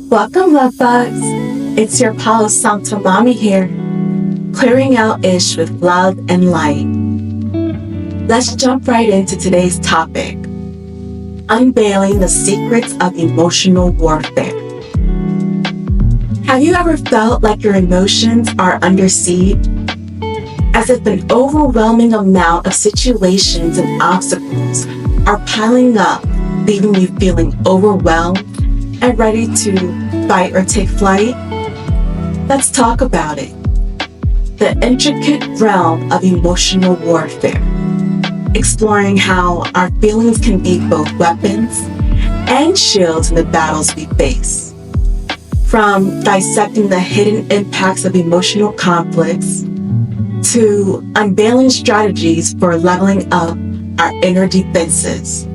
Welcome, love bugs. It's your Palo Santo Mommy here, clearing out ish with love and light. Let's jump right into today's topic, unveiling the secrets of emotional warfare. Have you ever felt like your emotions are under siege? As if an overwhelming amount of situations and obstacles are piling up, leaving you feeling overwhelmed and ready to fight or take flight? Let's talk about it. The intricate realm of emotional warfare, exploring how our feelings can be both weapons and shields in the battles we face. From dissecting the hidden impacts of emotional conflicts to unveiling strategies for leveling up our inner defenses.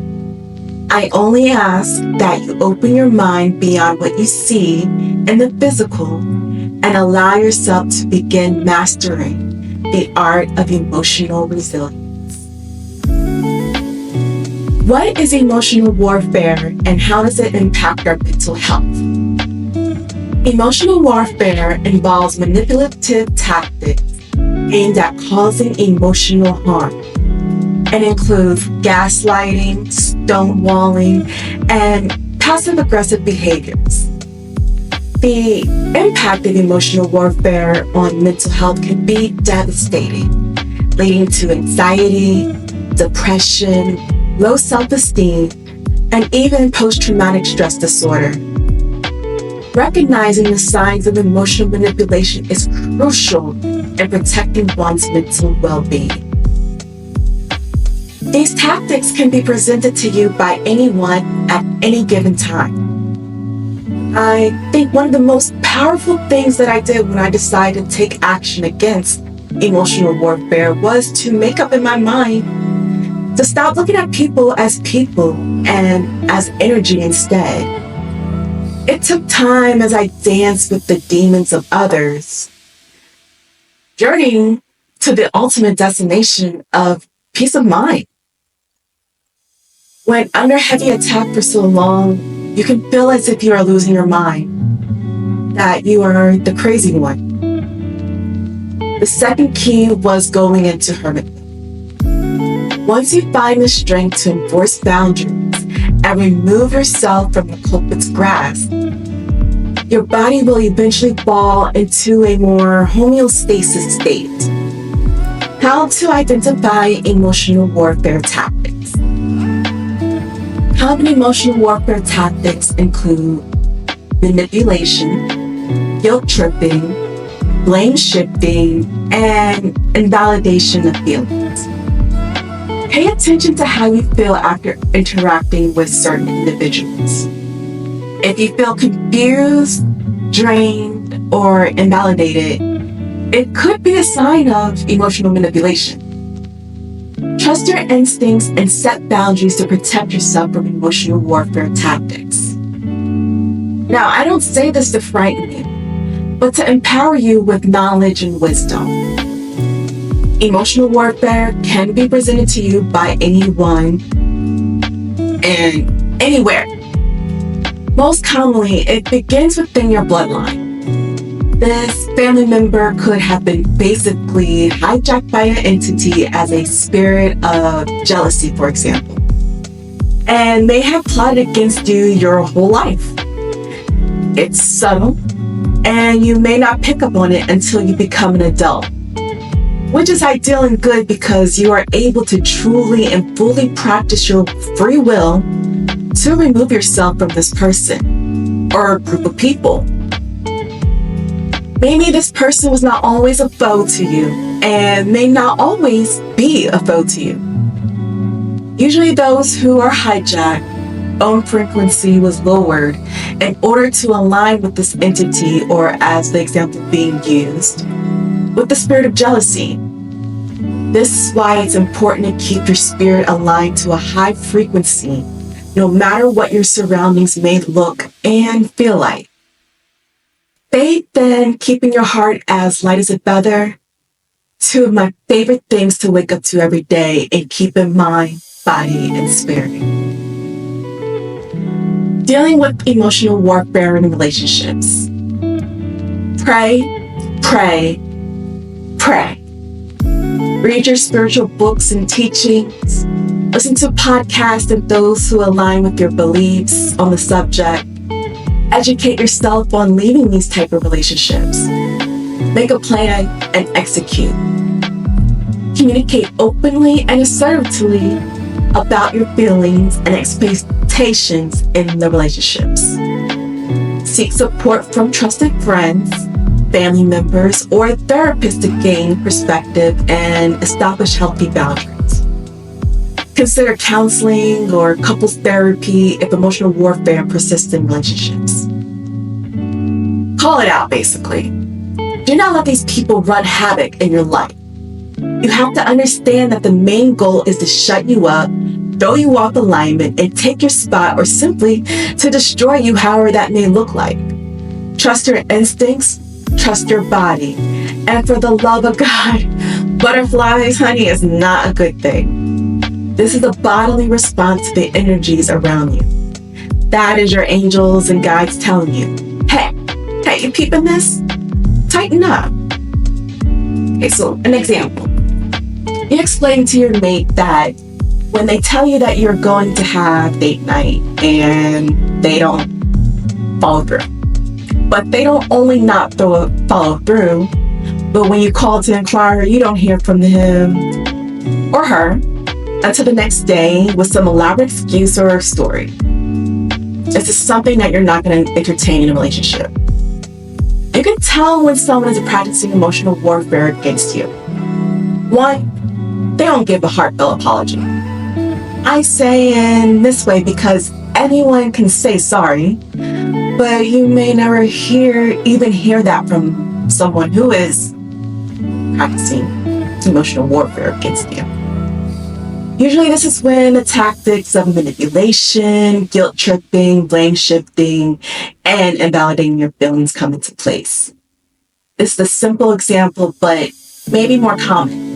I only ask that you open your mind beyond what you see in the physical and allow yourself to begin mastering the art of emotional resilience. What is emotional warfare and how does it impact our mental health? Emotional warfare involves manipulative tactics aimed at causing emotional harm and includes gaslighting, stonewalling, and passive-aggressive behaviors. The impact of emotional warfare on mental health can be devastating, leading to anxiety, depression, low self-esteem, and even post-traumatic stress disorder. Recognizing the signs of emotional manipulation is crucial in protecting one's mental well-being. These tactics can be presented to you by anyone at any given time. I think one of the most powerful things that I did when I decided to take action against emotional warfare was to make up in my mind to stop looking at people and as energy instead. It took time as I danced with the demons of others, journeying to the ultimate destination of peace of mind. When under heavy attack for so long, you can feel as if you are losing your mind, that you are the crazy one. The second key was going into hermit mode. Once you find the strength to enforce boundaries and remove yourself from the culprit's grasp, your body will eventually fall into a more homeostasis state. How to identify emotional warfare tactics. Common emotional warfare tactics include manipulation, guilt tripping, blame shifting, and invalidation of feelings. Pay attention to how you feel after interacting with certain individuals. If you feel confused, drained, or invalidated, it could be a sign of emotional manipulation. Trust your instincts and set boundaries to protect yourself from emotional warfare tactics. Now, I don't say this to frighten you, but to empower you with knowledge and wisdom. Emotional warfare can be presented to you by anyone and anywhere. Most commonly, it begins within your bloodline. This family member could have been basically hijacked by an entity as a spirit of jealousy, for example. And they have plotted against you your whole life. It's subtle, and you may not pick up on it until you become an adult, which is ideal and good because you are able to truly and fully practice your free will to remove yourself from this person or group of people. Maybe this person was not always a foe to you and may not always be a foe to you. Usually those who are hijacked, own frequency was lowered in order to align with this entity, or as the example being used, with the spirit of jealousy. This is why it's important to keep your spirit aligned to a high frequency, no matter what your surroundings may look and feel like. Faith and keeping your heart as light as a feather, two of my favorite things to wake up to every day and keep in mind, body, and spirit. Dealing with emotional warfare in relationships. Pray, pray, pray. Read your spiritual books and teachings. Listen to podcasts and those who align with your beliefs on the subject. Educate yourself on leaving these type of relationships. Make a plan and execute. Communicate openly and assertively about your feelings and expectations in the relationships. Seek support from trusted friends, family members, or therapists to gain perspective and establish healthy boundaries. Consider counseling or couples therapy if emotional warfare persists in relationships. Call it out, basically. Do not let these people run havoc in your life. You have to understand that the main goal is to shut you up, throw you off alignment, and take your spot, or simply to destroy you, however that may look like. Trust your instincts, trust your body, and for the love of God, butterflies, honey, is not a good thing. This is a bodily response to the energies around you. That is your angels and guides telling you, hey, you peeping this? Tighten up. Okay, so an example. You explain to your mate that when they tell you that you're going to have date night and they don't follow through. But they don't only not follow through, but when you call to inquire, you don't hear from him or her until the next day with some elaborate excuse or story. This is something that you're not going to entertain in a relationship. You can tell when someone is practicing emotional warfare against you. One, they don't give a heartfelt apology. I say in this way because anyone can say sorry, but you may never even hear that from someone who is practicing emotional warfare against you. Usually this is when the tactics of manipulation, guilt tripping, blame shifting, and invalidating your feelings come into place. This is a simple example, but maybe more common.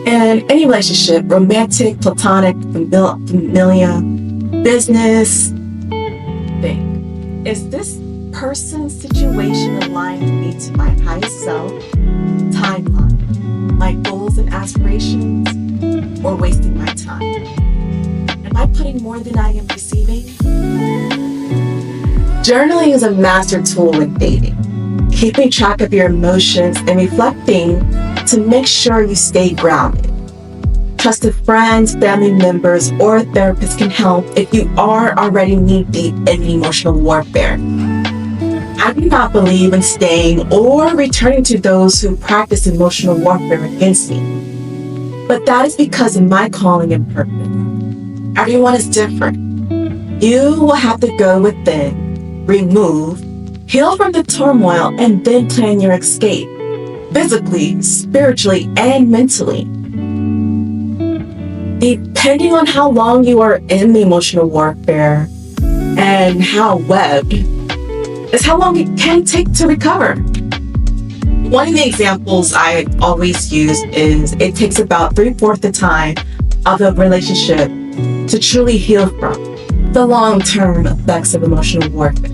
In any relationship, romantic, platonic, familiar, business, thing. Is this person's situation aligned with me to my highest self, timeline, my goals and aspirations, or wasting my time? Am I putting more than I am receiving? Journaling is a master tool in dating. Keeping track of your emotions and reflecting to make sure you stay grounded. Trusted friends, family members, or therapists can help if you are already knee-deep in emotional warfare. I do not believe in staying or returning to those who practice emotional warfare against me. But that is because of my calling and purpose. Everyone is different. You will have to go within, remove, heal from the turmoil, and then plan your escape, physically, spiritually, and mentally. Depending on how long you are in the emotional warfare and how webbed, is how long it can take to recover. One of the examples I always use is it takes about 3/4 the time of a relationship to truly heal from the long-term effects of emotional warfare.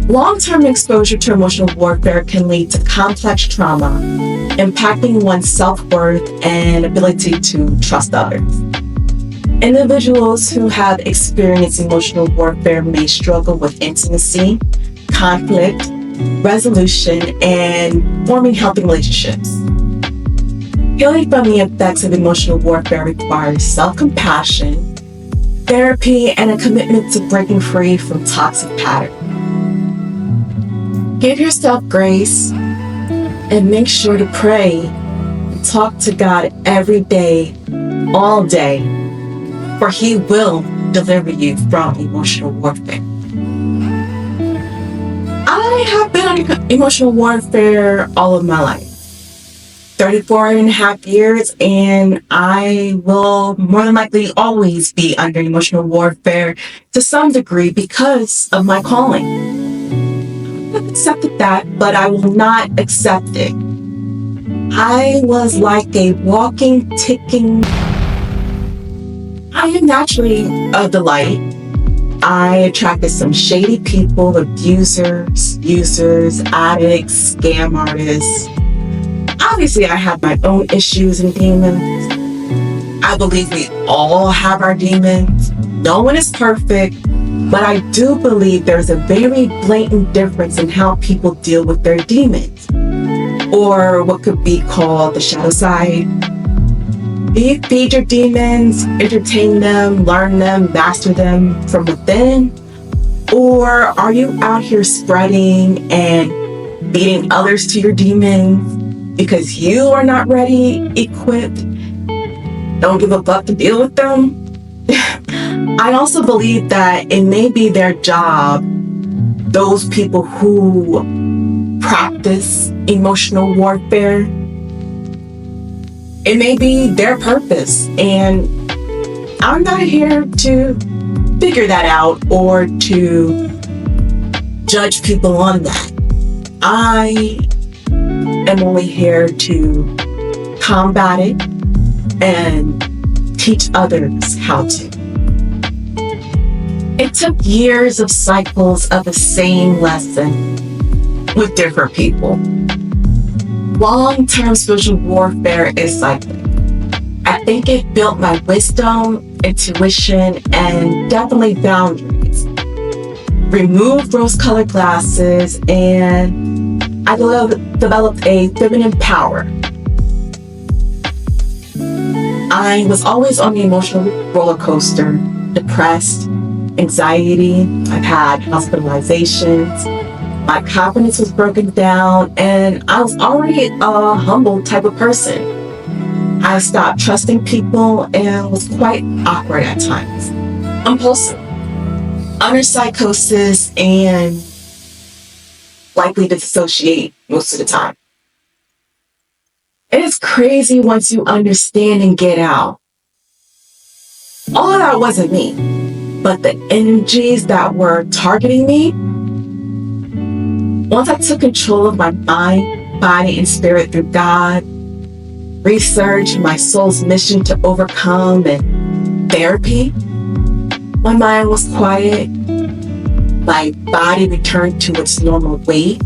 Long-term exposure to emotional warfare can lead to complex trauma, impacting one's self-worth and ability to trust others. Individuals who have experienced emotional warfare may struggle with intimacy, conflict, resolution, and forming healthy relationships. Healing from the effects of emotional warfare requires self-compassion, therapy, and a commitment to breaking free from toxic patterns. Give yourself grace and make sure to pray and talk to God every day, all day, for He will deliver you from emotional warfare. I have been under emotional warfare all of my life, 34 and a half years, and I will more than likely always be under emotional warfare to some degree because of my calling. I've accepted that, but I will not accept it. I was like a walking, ticking I am naturally a delight. I attracted some shady people, abusers, users, addicts, scam artists. Obviously, I have my own issues and demons. I believe we all have our demons. No one is perfect, but I do believe there's a very blatant difference in how people deal with their demons, or what could be called the shadow side. Do you feed your demons, entertain them, learn them, master them from within? Or are you out here spreading and feeding others to your demons because you are not ready, equipped, don't give a fuck to deal with them? I also believe that it may be their job, those people who practice emotional warfare, it may be their purpose, and I'm not here to figure that out or to judge people on that. I am only here to combat it and teach others how to. It took years of cycles of the same lesson with different people. Long-term spiritual warfare is cyclic. I think it built my wisdom, intuition, and definitely boundaries. Removed rose-colored glasses, and I developed a feminine power. I was always on the emotional roller coaster, depressed, anxiety. I've had hospitalizations. My confidence was broken down, and I was already a humble type of person. I stopped trusting people and was quite awkward at times. Impulsive, under psychosis, and likely to dissociate most of the time. It is crazy once you understand and get out. All of that wasn't me, but the energies that were targeting me. Once I took control of my mind, body, and spirit through God, research, my soul's mission to overcome, and therapy, my mind was quiet. My body returned to its normal weight.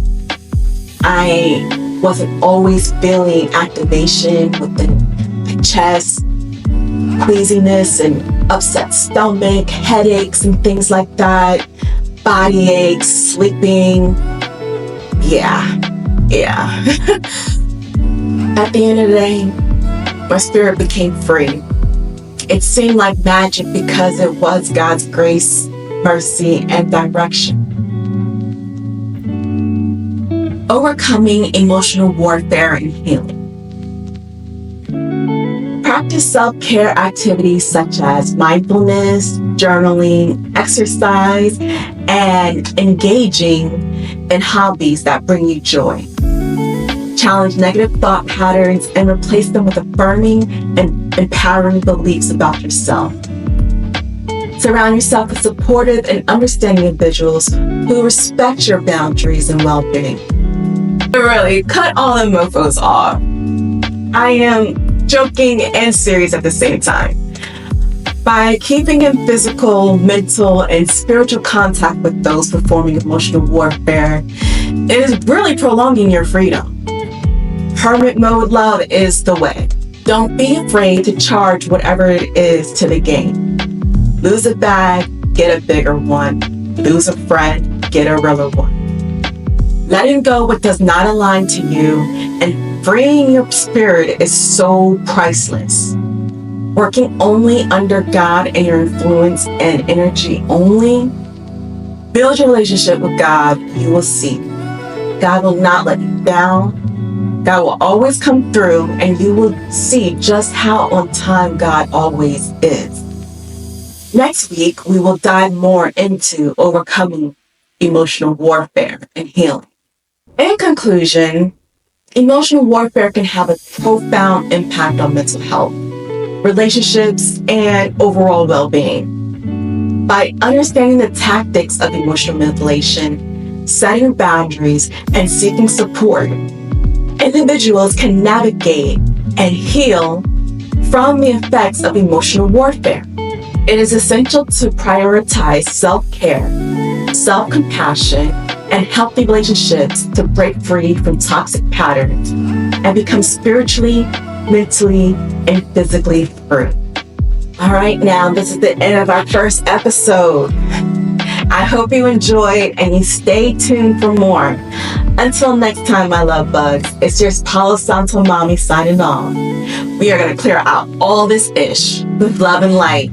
I wasn't always feeling activation within my chest, queasiness and upset stomach, headaches and things like that, body aches, sleeping. Yeah. At the end of the day, my spirit became free. It seemed like magic because it was God's grace, mercy, and direction. Overcoming emotional warfare and healing. Practice self-care activities such as mindfulness, journaling, exercise, and engaging in hobbies that bring you joy. Challenge negative thought patterns and replace them with affirming and empowering beliefs about yourself. Surround yourself with supportive and understanding individuals who respect your boundaries and well-being. Really, cut all the mofos off. I am joking and serious at the same time. By keeping in physical, mental, and spiritual contact with those performing emotional warfare, it is really prolonging your freedom. Hermit mode love is the way. Don't be afraid to charge whatever it is to the game. Lose a bag, get a bigger one. Lose a friend, get a realer one. Letting go what does not align to you and freeing your spirit is so priceless. Working only under God and your influence and energy only. Build your relationship with God. You will see. God will not let you down. God will always come through, and you will see just how on time God always is. Next week, we will dive more into overcoming emotional warfare and healing. In conclusion, emotional warfare can have a profound impact on mental health, relationships, and overall well-being. By understanding the tactics of emotional manipulation, setting boundaries, and seeking support, individuals can navigate and heal from the effects of emotional warfare. It is essential to prioritize self-care, self-compassion, and healthy relationships to break free from toxic patterns and become spiritually, mentally, and physically free. All right, now this is the end of our first episode. I hope you enjoyed and you stay tuned for more. Until next time, my love bugs, it's your Palo Santo Mommy signing off. We are going to clear out all this ish with love and light.